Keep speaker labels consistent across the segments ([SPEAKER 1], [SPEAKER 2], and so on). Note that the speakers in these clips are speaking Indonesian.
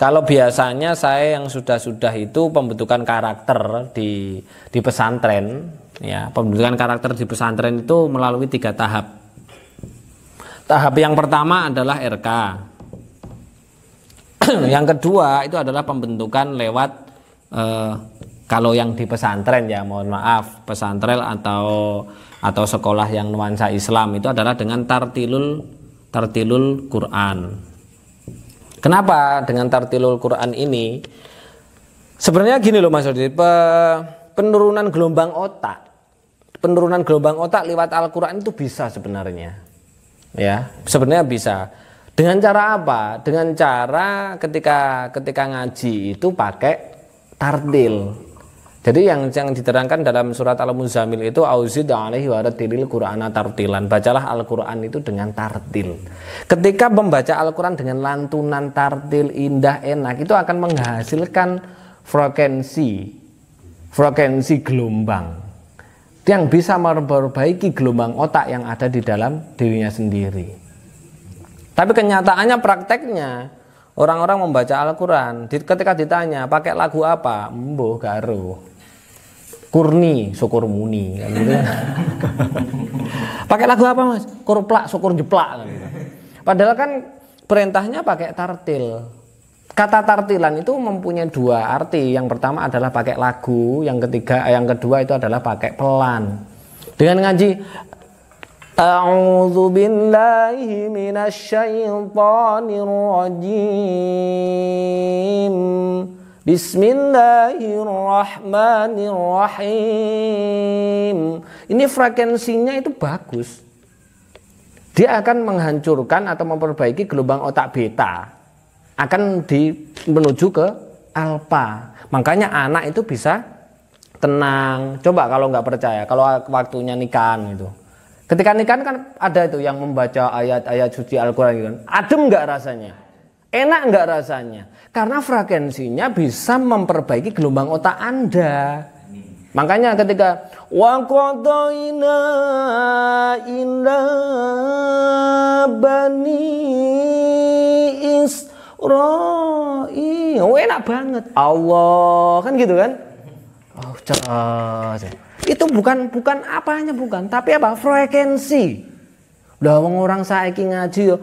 [SPEAKER 1] Kalau biasanya saya yang sudah itu pembentukan karakter di pesantren, ya, pembentukan karakter di pesantren itu melalui 3 tahap. Tahap yang pertama adalah RK. Yang kedua itu adalah pembentukan lewat kalau yang di pesantren, ya mohon maaf, pesantren atau sekolah yang nuansa Islam itu adalah dengan tartilul Quran. Kenapa dengan tartilul Quran ini? Sebenarnya gini loh Mas Odi, penurunan gelombang otak lewat Al-Quran itu bisa sebenarnya, ya sebenarnya bisa. Dengan cara apa? Dengan cara ketika ngaji itu pakai tartil. Jadi yang diterangkan dalam surat Al-Muzammil itu auzid alaihi warattilil Qur'ana tartilan. Bacalah Al-Qur'an itu dengan tartil. Ketika membaca Al-Qur'an dengan lantunan tartil indah enak itu akan menghasilkan frekuensi gelombang yang bisa memperbaiki gelombang otak yang ada di dalam dirinya sendiri. Tapi kenyataannya prakteknya orang-orang membaca Al-Qur'an ketika ditanya pakai lagu apa? Mbuh garo. Kurni, syukur muni kan gitu. Pakai lagu apa Mas? Kurplak, syukur jeplak kan gitu. Padahal kan perintahnya pakai tartil. Kata tartilan itu mempunyai 2 arti. Yang pertama adalah pakai lagu, yang kedua itu adalah pakai pelan. Dengan ngaji A'udzu billahi minasyaitonir rajim. Bismillahirrahmanirrahim. Ini frekuensinya itu bagus. Dia akan menghancurkan atau memperbaiki gelombang otak beta. Akan menuju ke alfa. Makanya anak itu bisa tenang. Coba kalau nggak percaya, kalau waktunya nikahan itu. Ketika nikahan kan ada itu yang membaca ayat-ayat suci Al-Quran gitu. Adem nggak rasanya? Enak nggak rasanya? Karena frekuensinya bisa memperbaiki gelombang otak Anda. Makanya ketika wa qadaina ila bani Israil, enak banget. Allah kan gitu kan? Oh, cerah. Itu bukan apanya bukan, tapi apa? Frekuensi. Udah orang saiki ngaji yo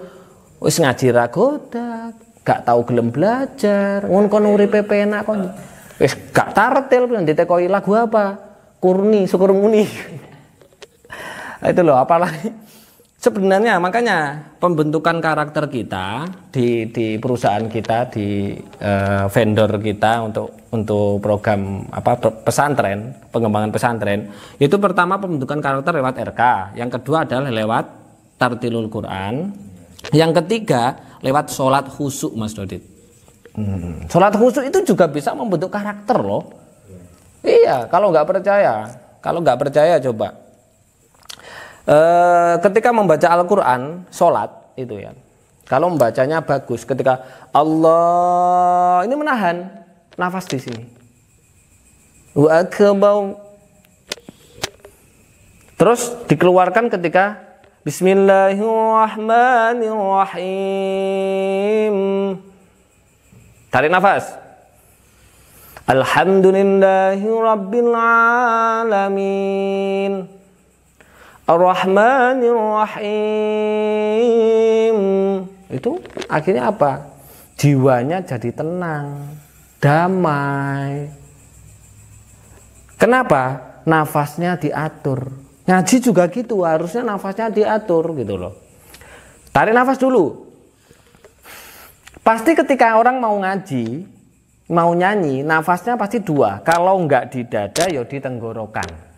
[SPEAKER 1] wis ngaji ra godak, gak tahu gelem belajar, ngon kon uripe penak kon. Wis gak tartil pisan ditekoi lagu apa? Kurni, syukur muni. Itu loh, apalagi sebenarnya makanya pembentukan karakter kita di perusahaan kita, di vendor kita untuk program pesantren, pengembangan pesantren, itu pertama pembentukan karakter lewat RK, yang kedua adalah lewat tartilul Quran, yang ketiga lewat sholat khusyuk Mas Dodit. Sholat khusyuk itu juga bisa membentuk karakter loh. Iya, kalau nggak percaya coba. Ketika membaca Al-Quran, sholat itu ya. Kalau membacanya bagus, ketika Allah ini menahan nafas di sini. Wa akbar. Terus dikeluarkan ketika Bismillahirrahmanirrahim. Tarik nafas. Alhamdulillahirabbil alamin. Ar-Rahmanir-Rahim. Itu akhirnya apa? Jiwanya jadi tenang, damai. Kenapa? Nafasnya diatur. Ngaji juga gitu, harusnya nafasnya diatur gitu loh. Tarik nafas dulu. Pasti ketika orang mau ngaji, mau nyanyi, nafasnya pasti 2. Kalau enggak di dada, ya di tenggorokan.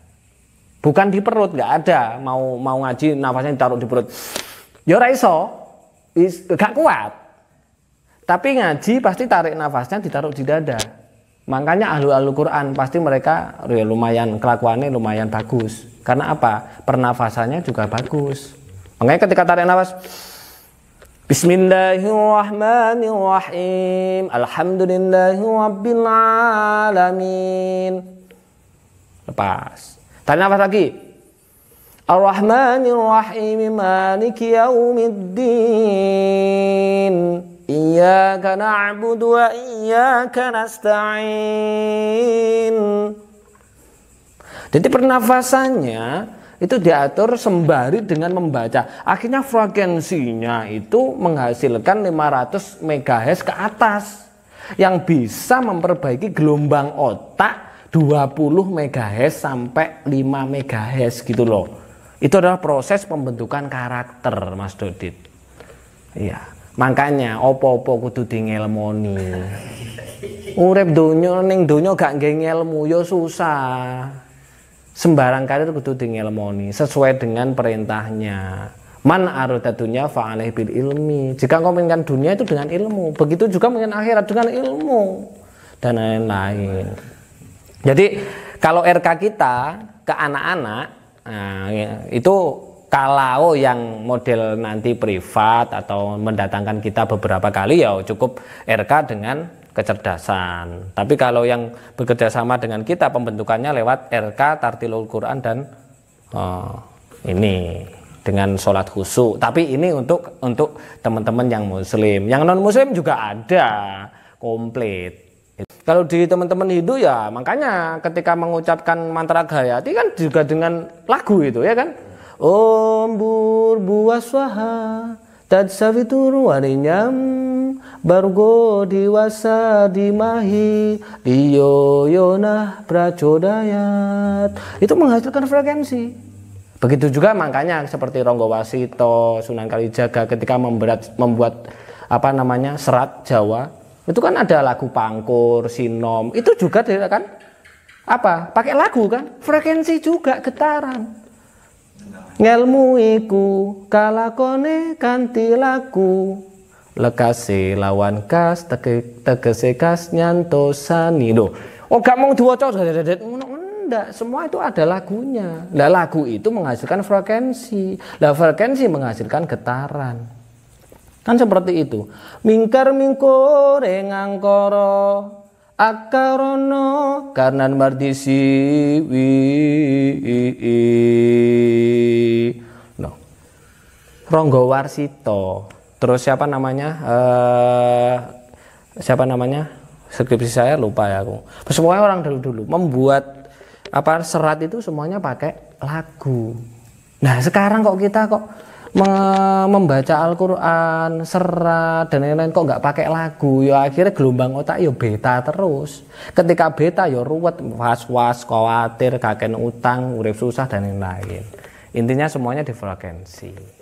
[SPEAKER 1] Bukan di perut, nggak ada. Mau ngaji nafasnya ditaruh di perut. Ya ora iso, gak kuat. Tapi ngaji pasti tarik nafasnya ditaruh di dada. Makanya ahlu Quran pasti mereka ya lumayan kelakuannya lumayan bagus. Karena apa? Pernafasannya juga bagus. Makanya ketika tarik nafas, Bismillahirrahmanirrahim. Alhamdulillahirabbil alamin. Lepas. Tarik nafas lagi. Ar-Rahmanir-Rahim Maliki yaumiddin. Iyyaka na'budu wa iyyaka nasta'in. Jadi pernafasannya itu diatur sembari dengan membaca. Akhirnya frekuensinya itu menghasilkan 500 MHz ke atas yang bisa memperbaiki gelombang otak 20 MHz sampai 5 MHz gitu loh. Itu adalah proses pembentukan karakter, Mas Dodit. Iya. Makanya opo-opo kudu dingelmoni. Urip donya ning donya gak nggih ngelmu ya susah. Sembarang karir kudu dingelmoni sesuai dengan perintahnya. Man arada dunya fa'alaihi bil ilmi. Jika kau menginginkan dunia itu dengan ilmu, begitu juga menginginkan akhirat dengan ilmu dan lain-lain. Jadi kalau RK kita ke anak-anak, nah, itu kalau yang model nanti privat atau mendatangkan kita beberapa kali ya cukup RK dengan kecerdasan. Tapi kalau yang bekerja sama dengan kita pembentukannya lewat RK Tartilul Quran dan ini dengan sholat khusyuk. Tapi ini untuk teman-teman yang muslim. Yang non muslim juga ada komplit. Kalau di teman-teman Hindu ya makanya ketika mengucapkan mantra Gayatri kan juga dengan lagu itu ya kan. Om Bhurbuwaswaha Tatsavituru Varenyam Bargo Diwasa Dimahi Diyo Yonah Prachodayat. Itu menghasilkan frekuensi. Begitu juga makanya seperti Ronggo Wasito, Sunan Kalijaga ketika membuat serat Jawa, itu kan ada lagu Pangkur, Sinom, itu juga kan pakai lagu kan, frekuensi juga getaran. Ngelmu iku kalakone kanthi laku lekase lawan kas tegese kas nyantosani lho. Oh gak mau diwaca enggak, semua itu ada lagunya. Lah lagu itu menghasilkan frekuensi. Lah frekuensi menghasilkan getaran. Kan seperti itu. Mingkar mingkore ngangkara akarono karnan mardisiwi. No. Ronggo Warsito. Terus siapa namanya? Skripsi saya lupa ya aku. Semuanya orang dulu membuat serat itu semuanya pakai lagu. Nah, sekarang kita membaca Al-Quran, serat dan lain-lain kok nggak pakai lagu, ya akhirnya gelombang otak ya beta terus. Ketika beta ya ruwet, was-was, khawatir, kakek utang, urip susah dan lain-lain. Intinya semuanya di frekuensi.